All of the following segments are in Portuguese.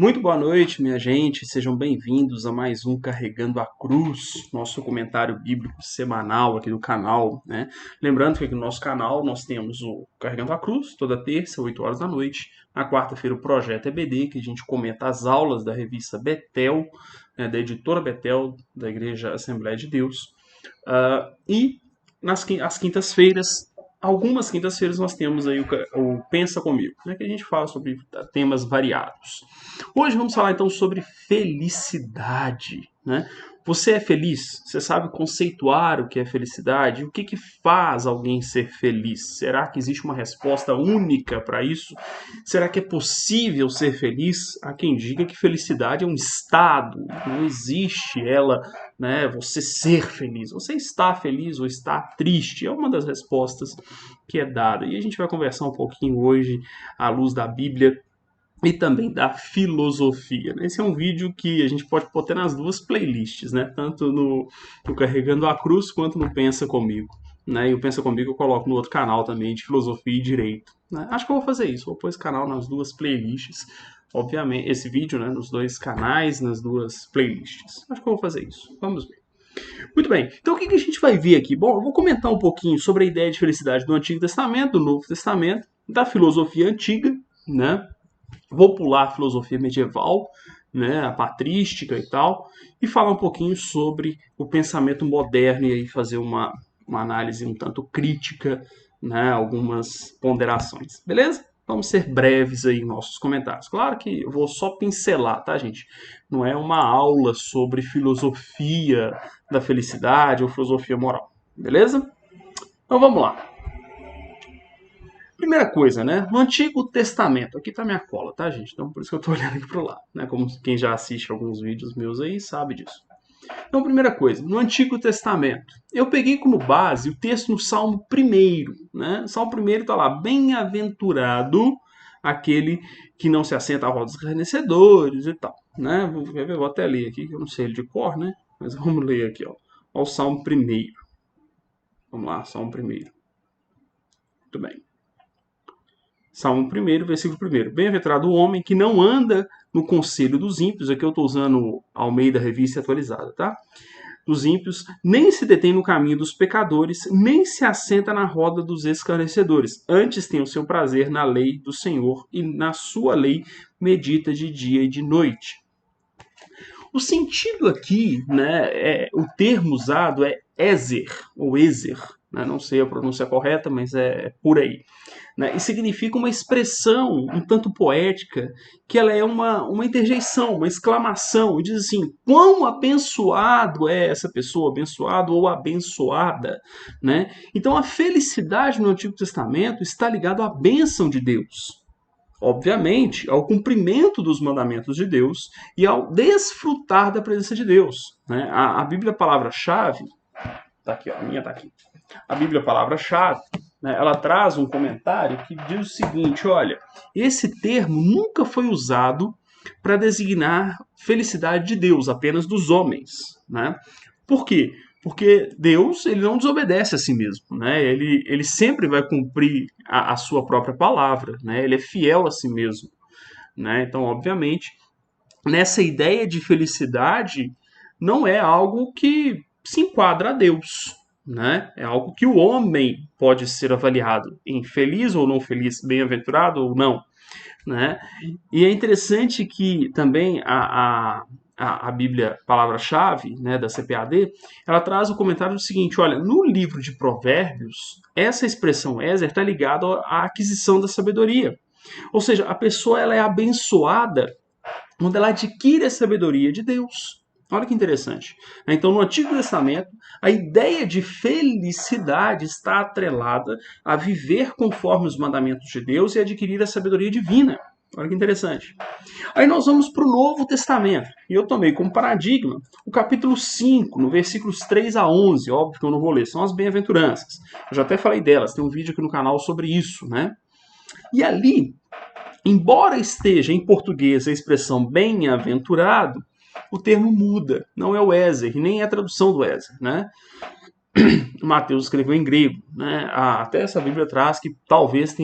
Muito boa noite, minha gente. Sejam bem-vindos a mais um Carregando a Cruz, nosso comentário bíblico semanal aqui do canal, né? Lembrando que aqui no nosso canal nós temos o Carregando a Cruz, toda terça, 8 horas da noite. Na quarta-feira, o Projeto EBD, que a gente comenta as aulas da revista Betel, né, da editora Betel, da Igreja Assembleia de Deus. E às quintas-feiras, algumas quintas-feiras, nós temos aí o Pensa Comigo, né, que a gente fala sobre temas variados. Hoje vamos falar então sobre felicidade, né? Você é feliz? Você sabe conceituar o que é felicidade? O que faz alguém ser feliz? Será que existe uma resposta única para isso? Será que é possível ser feliz? Há quem diga que felicidade é um estado, não existe ela, né? Você ser feliz. Você está feliz ou está triste? É uma das respostas que é dada. E a gente vai conversar um pouquinho hoje à luz da Bíblia e também da filosofia. Esse é um vídeo que a gente pode botar nas duas playlists, né? Tanto no Carregando a Cruz quanto no Pensa Comigo. Né? E o Pensa Comigo eu coloco no outro canal também, de filosofia e direito. Né? Acho que eu vou fazer isso, vou pôr esse canal nas duas playlists. Obviamente, esse vídeo, né, nos dois canais, nas duas playlists. Acho que eu vou fazer isso. Vamos ver. Muito bem, então o que a gente vai ver aqui? Bom, eu vou comentar um pouquinho sobre a ideia de felicidade do Antigo Testamento, do Novo Testamento, da filosofia antiga, né? Vou pular a filosofia medieval, né, a patrística e tal, e falar um pouquinho sobre o pensamento moderno e aí fazer uma análise um tanto crítica, né, algumas ponderações. Beleza? Vamos ser breves aí em nossos comentários. Claro que eu vou só pincelar, tá, gente? Não é uma aula sobre filosofia da felicidade ou filosofia moral. Beleza? Então vamos lá. Primeira coisa, né? No Antigo Testamento, aqui tá minha cola, tá, gente? Então por isso que eu tô olhando aqui pro lado, né? Como quem já assiste alguns vídeos meus aí sabe disso. Então, primeira coisa, no Antigo Testamento, eu peguei como base o texto no Salmo 1º, né? O Salmo 1º tá lá, bem-aventurado aquele que não se assenta à roda dos escarnecedores e tal, né? Vou até ler aqui, que eu não sei ele de cor, né? Mas vamos ler aqui, ó. Ó o Salmo 1º. Vamos lá, Salmo 1º. Muito bem. Salmo 1º, versículo 1º. Bem-aventurado o homem que não anda no conselho dos ímpios, aqui eu estou usando Almeida Revista Atualizada, tá? Dos ímpios, nem se detém no caminho dos pecadores, nem se assenta na roda dos escarnecedores. Antes tem o seu prazer na lei do Senhor, e na sua lei medita de dia e de noite. O sentido aqui, né, o termo usado é Ezer, ou Ezer, né? Não sei a pronúncia correta, mas é por aí. Né? E significa uma expressão um tanto poética, que ela é uma interjeição, uma exclamação, e diz assim, quão abençoado é essa pessoa, abençoado ou abençoada. Né? Então a felicidade no Antigo Testamento está ligada à bênção de Deus. Obviamente, ao cumprimento dos mandamentos de Deus e ao desfrutar da presença de Deus. Né? A Bíblia, palavra-chave, tá aqui, ó, a minha tá aqui. A Bíblia, palavra-chave, né, ela traz um comentário que diz o seguinte, olha, esse termo nunca foi usado para designar felicidade de Deus, apenas dos homens. Né? Por quê? Porque Deus ele não desobedece a si mesmo, né? Ele sempre vai cumprir a sua própria palavra, né? Ele é fiel a si mesmo. Né? Então, obviamente, nessa ideia de felicidade não é algo que se enquadra a Deus. Né? É algo que o homem pode ser avaliado em feliz ou não feliz, bem-aventurado ou não. Né? E é interessante que também a Bíblia, palavra-chave, né, da CPAD, ela traz o comentário do seguinte, olha, no livro de Provérbios, essa expressão Ezer está ligada à aquisição da sabedoria. Ou seja, a pessoa ela é abençoada quando ela adquire a sabedoria de Deus. Olha que interessante. Então, no Antigo Testamento, a ideia de felicidade está atrelada a viver conforme os mandamentos de Deus e adquirir a sabedoria divina. Olha que interessante. Aí nós vamos para o Novo Testamento. E eu tomei como paradigma o capítulo 5, no versículos 3 a 11. Óbvio que eu não vou ler, são as bem-aventuranças. Eu já até falei delas, tem um vídeo aqui no canal sobre isso, né? E ali, embora esteja em português a expressão bem-aventurado, o termo muda. Não é o Ezer, nem é a tradução do Ezer, né? Mateus escreveu em grego, né? Até essa Bíblia traz que talvez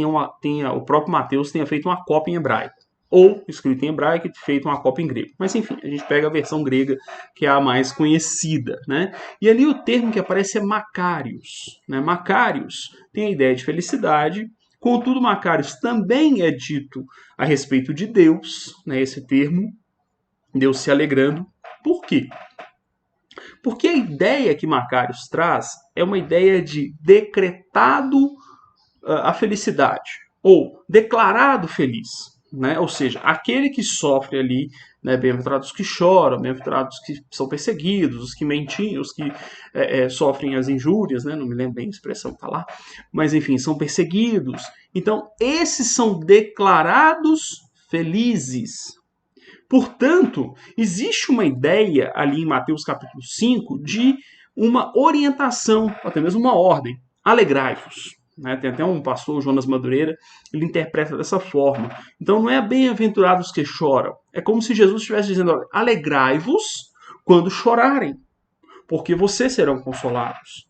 o próprio Mateus tenha feito uma cópia em hebraico. ou escrito em hebraico e feito uma cópia em grego. Mas enfim, a gente pega a versão grega, que é a mais conhecida, né? E ali o termo que aparece é Macários, né? Macários tem a ideia de felicidade, contudo Macários também é dito a respeito de Deus, né? Esse termo, Deus se alegrando. Por quê? Porque a ideia que Macários traz é uma ideia de decretado a felicidade, ou declarado feliz, né? Ou seja, aquele que sofre ali, né, bem-aventurados que choram, bem-aventurados que são perseguidos, os que mentem, os que sofrem as injúrias, né? Não me lembro bem a expressão que está lá, mas enfim, são perseguidos. Então, esses são declarados felizes. Portanto, existe uma ideia ali em Mateus capítulo 5 de uma orientação, até mesmo uma ordem. Alegrai-vos. Né? Tem até um pastor, Jonas Madureira, ele interpreta dessa forma. Então não é bem-aventurados que choram. É como se Jesus estivesse dizendo, alegrai-vos quando chorarem, porque vocês serão consolados.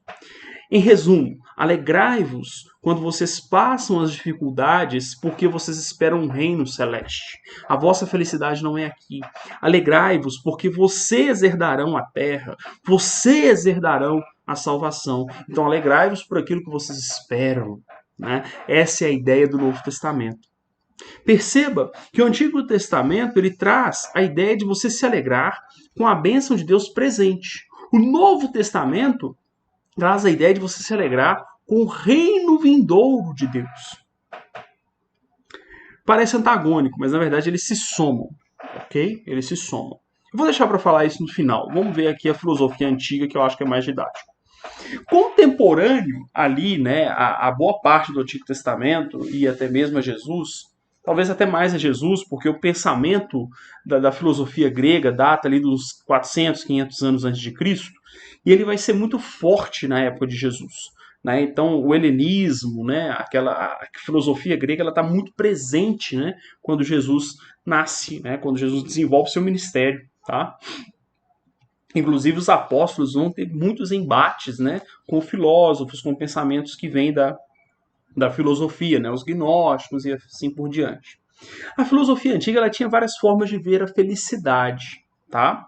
Em resumo, alegrai-vos quando vocês passam as dificuldades, porque vocês esperam um reino celeste. A vossa felicidade não é aqui. Alegrai-vos porque vocês herdarão a terra, vocês herdarão a salvação. Então alegrai-vos por aquilo que vocês esperam. Né? Essa é a ideia do Novo Testamento. Perceba que o Antigo Testamento ele traz a ideia de você se alegrar com a bênção de Deus presente. O Novo Testamento traz a ideia de você se alegrar com o reino vindouro de Deus. Parece antagônico, mas na verdade eles se somam, ok? Eles se somam. Eu vou deixar para falar isso no final. Vamos ver aqui a filosofia antiga, que eu acho que é mais didático. Contemporâneo ali, né, a boa parte do Antigo Testamento e até mesmo a Jesus, talvez até mais a Jesus, porque o pensamento da filosofia grega data ali dos 400, 500 anos antes de Cristo, e ele vai ser muito forte na época de Jesus. Né? Então, o helenismo, né, a filosofia grega, ela está muito presente, né, quando Jesus nasce, né, quando Jesus desenvolve seu ministério. Tá? Inclusive, os apóstolos vão ter muitos embates, né, com filósofos, com pensamentos que vêm da filosofia, né, os gnósticos e assim por diante. A filosofia antiga ela tinha várias formas de ver a felicidade. Tá?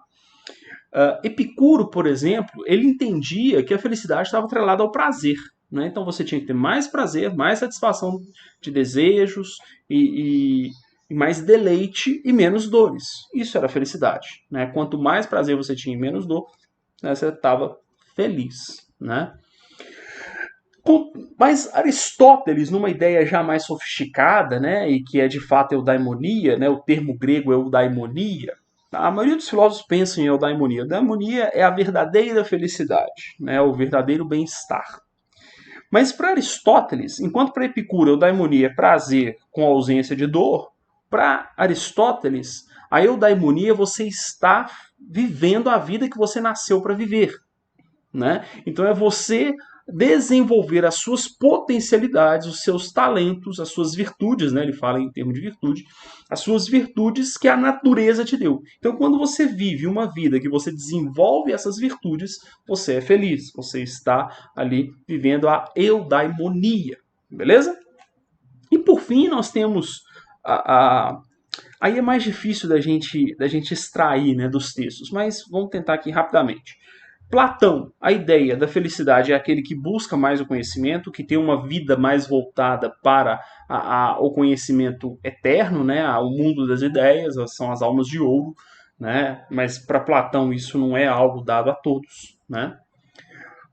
Epicuro, por exemplo, ele entendia que a felicidade estava atrelada ao prazer. Né? Então você tinha que ter mais prazer, mais satisfação de desejos e mais deleite e menos dores. Isso era felicidade. Né? Quanto mais prazer você tinha e menos dor, né, você estava feliz. Né? Mas Aristóteles, numa ideia já mais sofisticada, né, e que é de fato eudaimonia, né, o termo grego é eudaimonia, a maioria dos filósofos pensa em eudaimonia. Eudaimonia é a verdadeira felicidade, né, o verdadeiro bem-estar. Mas para Aristóteles, enquanto para Epicuro eudaimonia é prazer com ausência de dor, para Aristóteles, a eudaimonia é você está vivendo a vida que você nasceu para viver. Né? Então é você desenvolver as suas potencialidades, os seus talentos, as suas virtudes, né? Ele fala em termos de virtude, as suas virtudes que a natureza te deu. Então, quando você vive uma vida que você desenvolve essas virtudes, você é feliz, você está ali vivendo a eudaimonia, beleza? E por fim, nós temos aí é mais difícil da gente extrair, né, dos textos, mas vamos tentar aqui rapidamente. Platão, a ideia da felicidade é aquele que busca mais o conhecimento, que tem uma vida mais voltada para o conhecimento eterno, né, o mundo das ideias, são as almas de ouro, né, mas para Platão isso não é algo dado a todos. Né.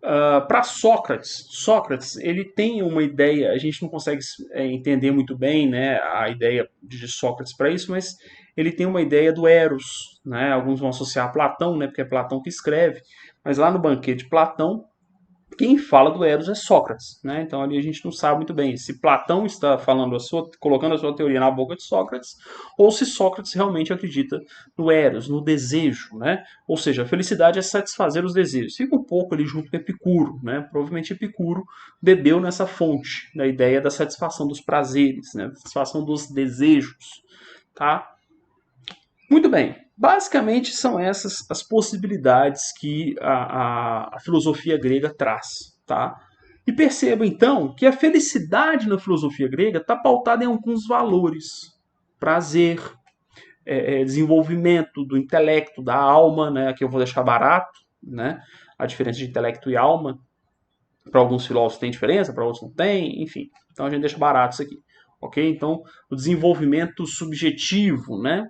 Para Sócrates, ele tem uma ideia, a gente não consegue entender muito bem, né, a ideia de Sócrates para isso, mas ele tem uma ideia do Eros, né, alguns vão associar a Platão, né, porque é Platão que escreve, mas lá no Banquete de Platão, quem fala do Eros é Sócrates, né? Então ali a gente não sabe muito bem se Platão está falando colocando a sua teoria na boca de Sócrates, ou se Sócrates realmente acredita no Eros, no desejo, né? Ou seja, a felicidade é satisfazer os desejos. Fica um pouco ali junto com Epicuro, né? Provavelmente Epicuro bebeu nessa fonte da ideia da satisfação dos prazeres, né? Da satisfação dos desejos, tá? Muito bem. Basicamente são essas as possibilidades que a filosofia grega traz. Tá? E perceba então que a felicidade na filosofia grega está pautada em alguns valores. prazer, desenvolvimento do intelecto, da alma, né? Aqui eu vou deixar barato, né? A diferença de intelecto e alma. Para alguns filósofos tem diferença, para outros não tem, enfim. Então a gente deixa barato isso aqui, ok? Então o desenvolvimento subjetivo, né?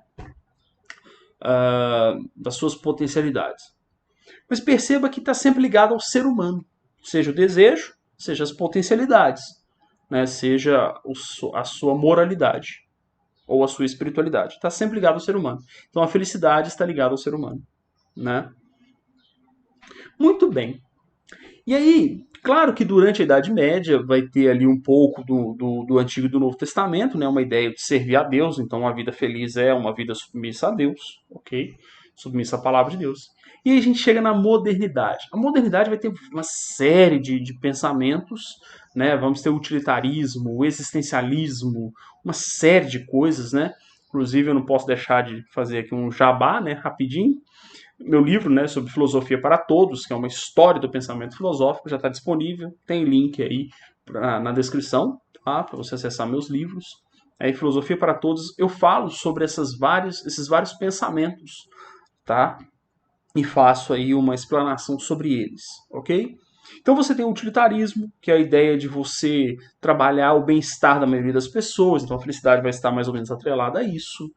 Das suas potencialidades. Mas perceba que está sempre ligado ao ser humano, seja o desejo, seja as potencialidades, né? Seja a sua moralidade ou a sua espiritualidade. Está sempre ligado ao ser humano. Então a felicidade está ligada ao ser humano, né? Muito bem. E aí, claro que durante a Idade Média vai ter ali um pouco do Antigo e do Novo Testamento, né? Uma ideia de servir a Deus, então uma vida feliz é uma vida submissa a Deus, ok? Submissa à palavra de Deus. E aí a gente chega na modernidade. A modernidade vai ter uma série de pensamentos, né? Vamos ter o utilitarismo, o existencialismo, uma série de coisas, né? Inclusive eu não posso deixar de fazer aqui um jabá, né? Rapidinho. Meu livro, né, sobre filosofia para todos, que é uma história do pensamento filosófico, já está disponível. Tem link aí na descrição, tá, para você acessar meus livros. Aí, Filosofia para Todos, eu falo sobre esses vários pensamentos, tá? E faço aí uma explanação sobre eles, ok? Então você tem o utilitarismo, que é a ideia de você trabalhar o bem-estar da maioria das pessoas, então a felicidade vai estar mais ou menos atrelada a isso.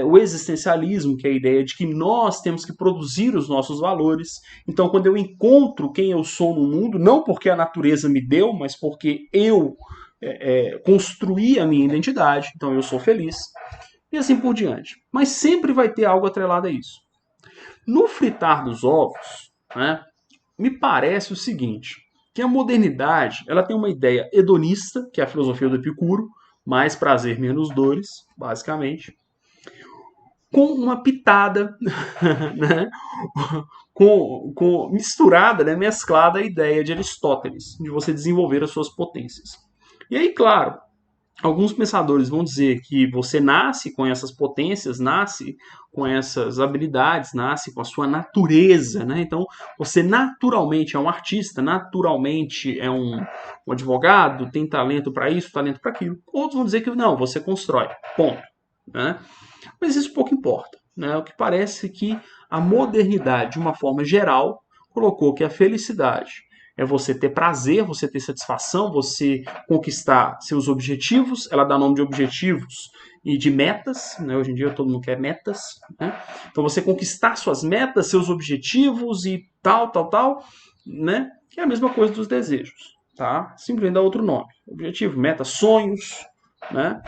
O existencialismo, que é a ideia de que nós temos que produzir os nossos valores. Então quando eu encontro quem eu sou no mundo, não porque a natureza me deu, mas porque eu construí a minha identidade, então eu sou feliz. E assim por diante. Mas sempre vai ter algo atrelado a isso. No fritar dos ovos, né, me parece o seguinte, que a modernidade ela tem uma ideia hedonista, que é a filosofia do Epicuro, mais prazer, menos dores, basicamente, com uma pitada, né, misturada, né, mesclada a ideia de Aristóteles, de você desenvolver as suas potências. E aí, claro, alguns pensadores vão dizer que você nasce com essas potências, nasce com essas habilidades, nasce com a sua natureza, né? Então, você naturalmente é um artista, naturalmente é um advogado, tem talento para isso, talento para aquilo. Outros vão dizer que não, você constrói, ponto, né? Mas isso pouco importa, né? O que parece que a modernidade, de uma forma geral, colocou que a felicidade é você ter prazer, você ter satisfação, você conquistar seus objetivos. Ela dá nome de objetivos e de metas, né? Hoje em dia todo mundo quer metas, né? Então você conquistar suas metas, seus objetivos e tal, né? Que é a mesma coisa dos desejos, tá? Simplesmente dá outro nome. Objetivo, meta, sonhos, né?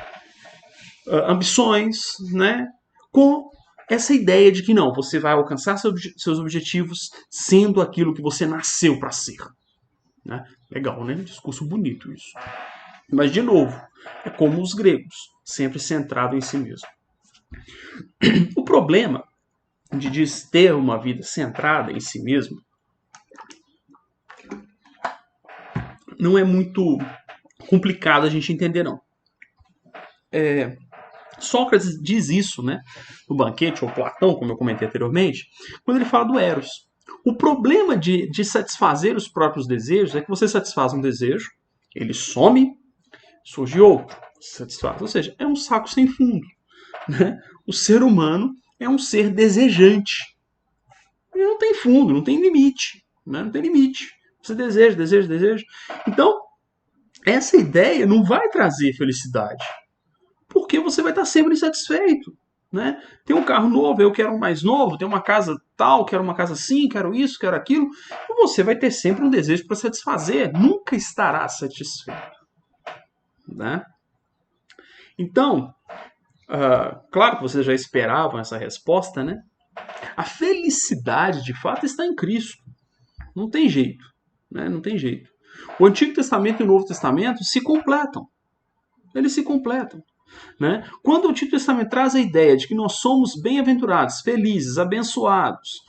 Ambições, né? Com essa ideia de que não, você vai alcançar seus objetivos sendo aquilo que você nasceu para ser. Né? Legal, né? Discurso bonito isso. Mas, de novo, é como os gregos, sempre centrado em si mesmo. O problema de ter uma vida centrada em si mesmo não é muito complicado a gente entender, não. Sócrates diz isso, né, no banquete, ou Platão, como eu comentei anteriormente, quando ele fala do Eros. O problema de satisfazer os próprios desejos é que você satisfaz um desejo, ele some, surge outro, satisfaz. Ou seja, é um saco sem fundo. Né? O ser humano é um ser desejante. Ele não tem fundo, não tem limite. Né? Não tem limite. Você deseja, deseja, deseja. Então, essa ideia não vai trazer felicidade. Porque você vai estar sempre insatisfeito. Né? Tem um carro novo, eu quero um mais novo, tem uma casa tal, quero uma casa assim, quero isso, quero aquilo. E você vai ter sempre um desejo para satisfazer, nunca estará satisfeito. Né? Então, claro que vocês já esperavam essa resposta, né? A felicidade, de fato, está em Cristo. Não tem jeito. Né? Não tem jeito. O Antigo Testamento e o Novo Testamento se completam. Eles se completam. Né? Quando o Antigo Testamento traz a ideia de que nós somos bem-aventurados, felizes, abençoados,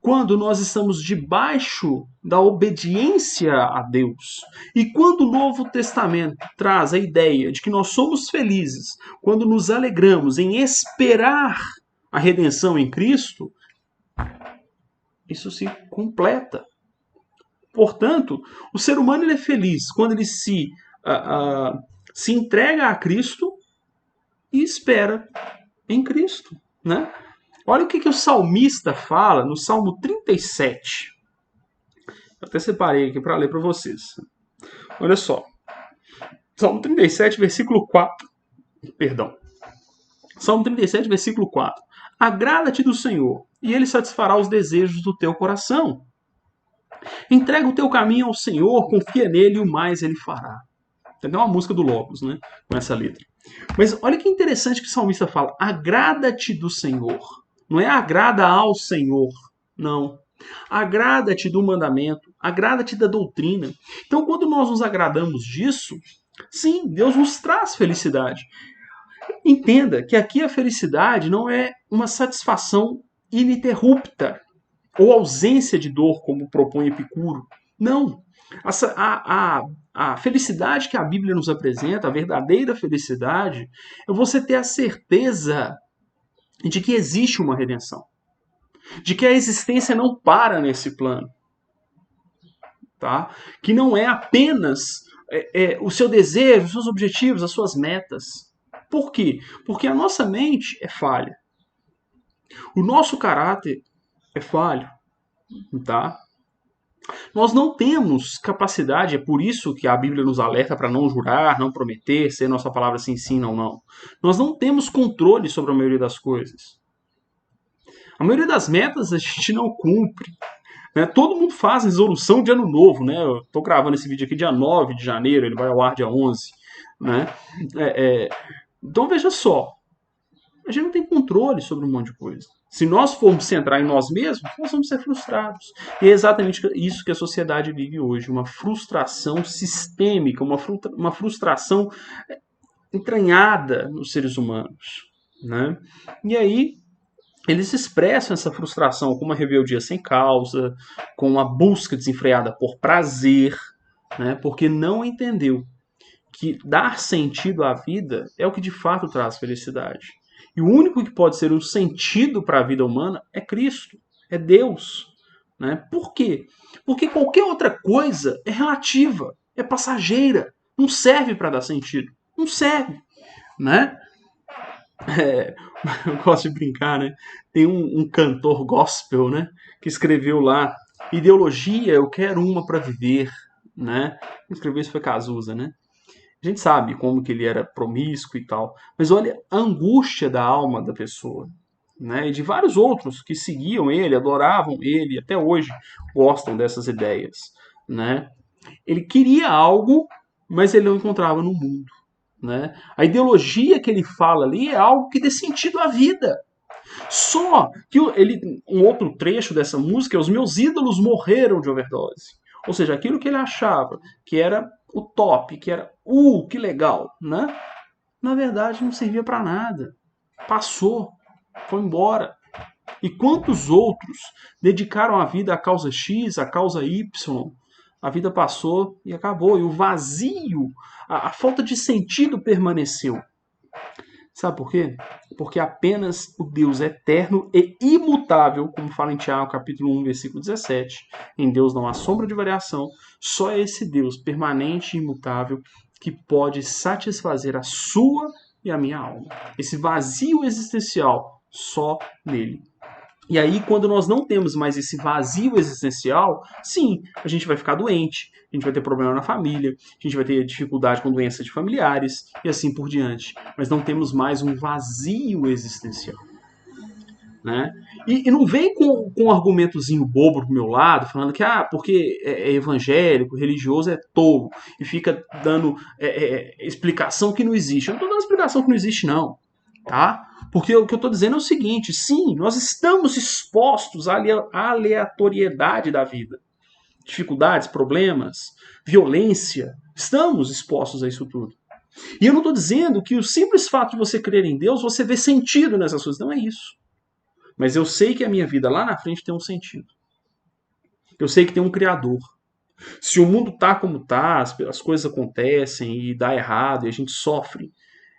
quando nós estamos debaixo da obediência a Deus, e quando o Novo Testamento traz a ideia de que nós somos felizes, quando nos alegramos em esperar a redenção em Cristo, isso se completa. Portanto, o ser humano ele é feliz quando ele se entrega a Cristo e espera em Cristo, né? Olha o que o salmista fala no Salmo 37. Eu até separei aqui para ler para vocês. Olha só. Salmo 37, versículo 4. Perdão. Salmo 37, versículo 4. Agrada-te do Senhor, e Ele satisfará os desejos do teu coração. Entrega o teu caminho ao Senhor, confia nele e o mais Ele fará. Tem até uma música do Logos, né? Com essa letra. Mas olha que interessante que o salmista fala. Agrada-te do Senhor. Não é agrada ao Senhor. Não. Agrada-te do mandamento. Agrada-te da doutrina. Então, quando nós nos agradamos disso, sim, Deus nos traz felicidade. Entenda que aqui a felicidade não é uma satisfação ininterrupta ou ausência de dor, como propõe Epicuro. Não. A felicidade que a Bíblia nos apresenta, a verdadeira felicidade, é você ter a certeza de que existe uma redenção. De que a existência não para nesse plano. Tá? Que não é apenas o seu desejo, os seus objetivos, as suas metas. Por quê? Porque a nossa mente é falha. O nosso caráter é falho. Tá? Nós não temos capacidade, é por isso que a Bíblia nos alerta para não jurar, não prometer, ser nossa palavra sim, sim, não, não. Nós não temos controle sobre a maioria das coisas. A maioria das metas a gente não cumpre. Né? Todo mundo faz resolução de ano novo. Né? Eu estou gravando esse vídeo aqui dia 9 de janeiro, ele vai ao ar dia 11. Né? Então veja só, a gente não tem controle sobre um monte de coisa. Se nós formos centrar em nós mesmos, nós vamos ser frustrados. E é exatamente isso que a sociedade vive hoje. Uma frustração sistêmica, uma frustração entranhada nos seres humanos. Né? E aí, eles expressam essa frustração com uma rebeldia sem causa, com uma busca desenfreada por prazer, né? Porque não entendeu que dar sentido à vida é o que de fato traz felicidade. E o único que pode ser um sentido para a vida humana é Cristo, é Deus. Né? Por quê? Porque qualquer outra coisa é relativa, é passageira, não serve para dar sentido. Não serve. Né? Eu gosto de brincar, né? Tem um cantor gospel, né? Que escreveu lá, ideologia, eu quero uma para viver. Né? Quem escreveu isso foi Cazuza, né? A gente sabe como que ele era promíscuo e tal. Mas olha a angústia da alma da pessoa. Né? E de vários outros que seguiam ele, adoravam ele, até hoje gostam dessas ideias. Né? Ele queria algo, mas ele não encontrava no mundo. Né? A ideologia que ele fala ali é algo que dê sentido à vida. Só que um outro trecho dessa música é: os meus ídolos morreram de overdose. Ou seja, aquilo que ele achava que era o top, que era que legal, né? Na verdade não servia para nada. Passou, foi embora. E quantos outros dedicaram a vida à causa X, à causa Y? A vida passou e acabou. E o vazio, a falta de sentido permaneceu. Sabe por quê? Porque apenas o Deus eterno e imutável, como fala em Tiago, capítulo 1, versículo 17, em Deus não há sombra de variação, só é esse Deus permanente e imutável que pode satisfazer a sua e a minha alma. Esse vazio existencial, só nele. E aí, quando nós não temos mais esse vazio existencial, sim, a gente vai ficar doente, a gente vai ter problema na família, a gente vai ter dificuldade com doenças de familiares e assim por diante. Mas não temos mais um vazio existencial. Né? E não vem com um argumentozinho bobo pro meu lado, falando que porque é evangélico, religioso é tolo, e fica dando explicação que não existe. Eu não estou dando explicação que não existe, não. Tá? Porque o que eu estou dizendo é o seguinte: sim, nós estamos expostos à aleatoriedade da vida. Dificuldades, problemas, violência. Estamos expostos a isso tudo. E eu não estou dizendo que o simples fato de você crer em Deus, você vê sentido nessas coisas. Não é isso. Mas eu sei que a minha vida lá na frente tem um sentido. Eu sei que tem um Criador. Se o mundo tá como tá, as coisas acontecem e dá errado e a gente sofre,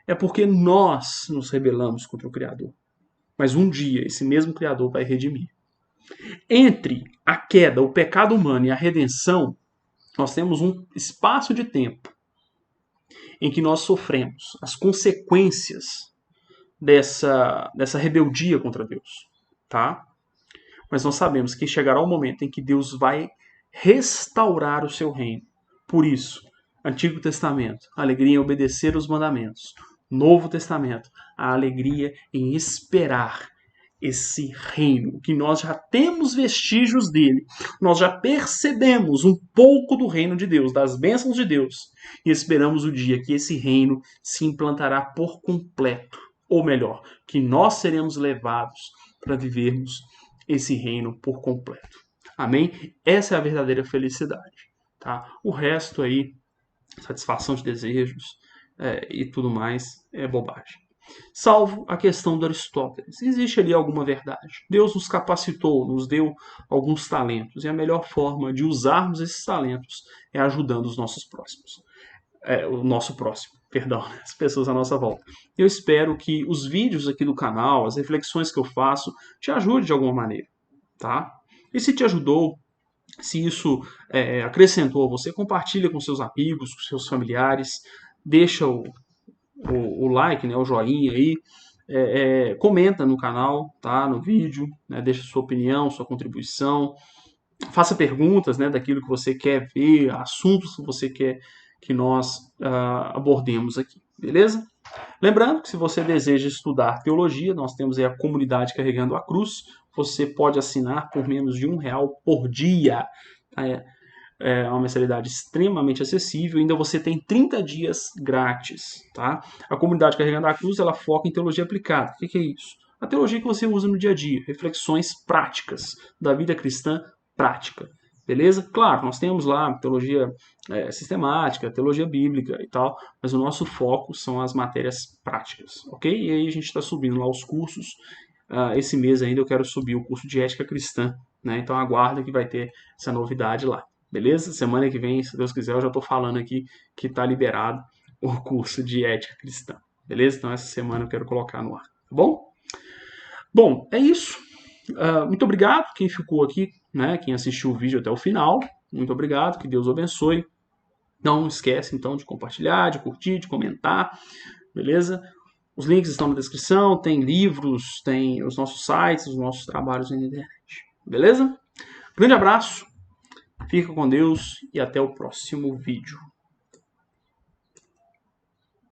é porque nós nos rebelamos contra o Criador. Mas um dia esse mesmo Criador vai redimir. Entre a queda, o pecado humano e a redenção, nós temos um espaço de tempo em que nós sofremos as consequências dessa rebeldia contra Deus, tá? Mas nós sabemos que chegará o momento em que Deus vai restaurar o seu reino. Por isso, Antigo Testamento, a alegria em obedecer os mandamentos. Novo Testamento, a alegria em esperar esse reino, que nós já temos vestígios dele. Nós já percebemos um pouco do reino de Deus, das bênçãos de Deus, e esperamos o dia que esse reino se implantará por completo. Ou melhor, que nós seremos levados para vivermos esse reino por completo. Amém? Essa é a verdadeira felicidade. Tá? O resto aí, satisfação de desejos e tudo mais, é bobagem. Salvo a questão do Aristóteles. Existe ali alguma verdade. Deus nos capacitou, nos deu alguns talentos, e a melhor forma de usarmos esses talentos é ajudando os nossos próximos. O nosso próximo, perdão, as pessoas à nossa volta. Eu espero que os vídeos aqui do canal, as reflexões que eu faço, te ajudem de alguma maneira, tá? E se te ajudou, se isso acrescentou a você, compartilha com seus amigos, com seus familiares, deixa o like, né, o joinha aí, comenta no canal, tá, no vídeo, né, deixa sua opinião, sua contribuição, faça perguntas, né, daquilo que você quer ver, assuntos que você quer que nós abordemos aqui, beleza? Lembrando que se você deseja estudar teologia, nós temos aí a comunidade Carregando a Cruz, você pode assinar por menos de R$1 por dia, é uma mensalidade extremamente acessível, ainda você tem 30 dias grátis, tá? A comunidade Carregando a Cruz, ela foca em teologia aplicada. O que é isso? A teologia que você usa no dia a dia, reflexões práticas da vida cristã prática, beleza? Claro, nós temos lá teologia sistemática, teologia bíblica e tal, mas o nosso foco são as matérias práticas, ok? E aí a gente está subindo lá os cursos. Esse mês ainda eu quero subir o curso de ética cristã, né? Então aguarda que vai ter essa novidade lá. Beleza? Semana que vem, se Deus quiser, eu já estou falando aqui que está liberado o curso de ética cristã. Beleza? Então essa semana eu quero colocar no ar. Tá bom? Bom, é isso. Muito obrigado quem ficou aqui, né? Quem assistiu o vídeo até o final. Muito obrigado. Que Deus o abençoe. Não esquece, então, de compartilhar, de curtir, de comentar. Beleza? Os links estão na descrição. Tem livros, tem os nossos sites, os nossos trabalhos na internet. Beleza? Grande abraço. Fica com Deus e até o próximo vídeo.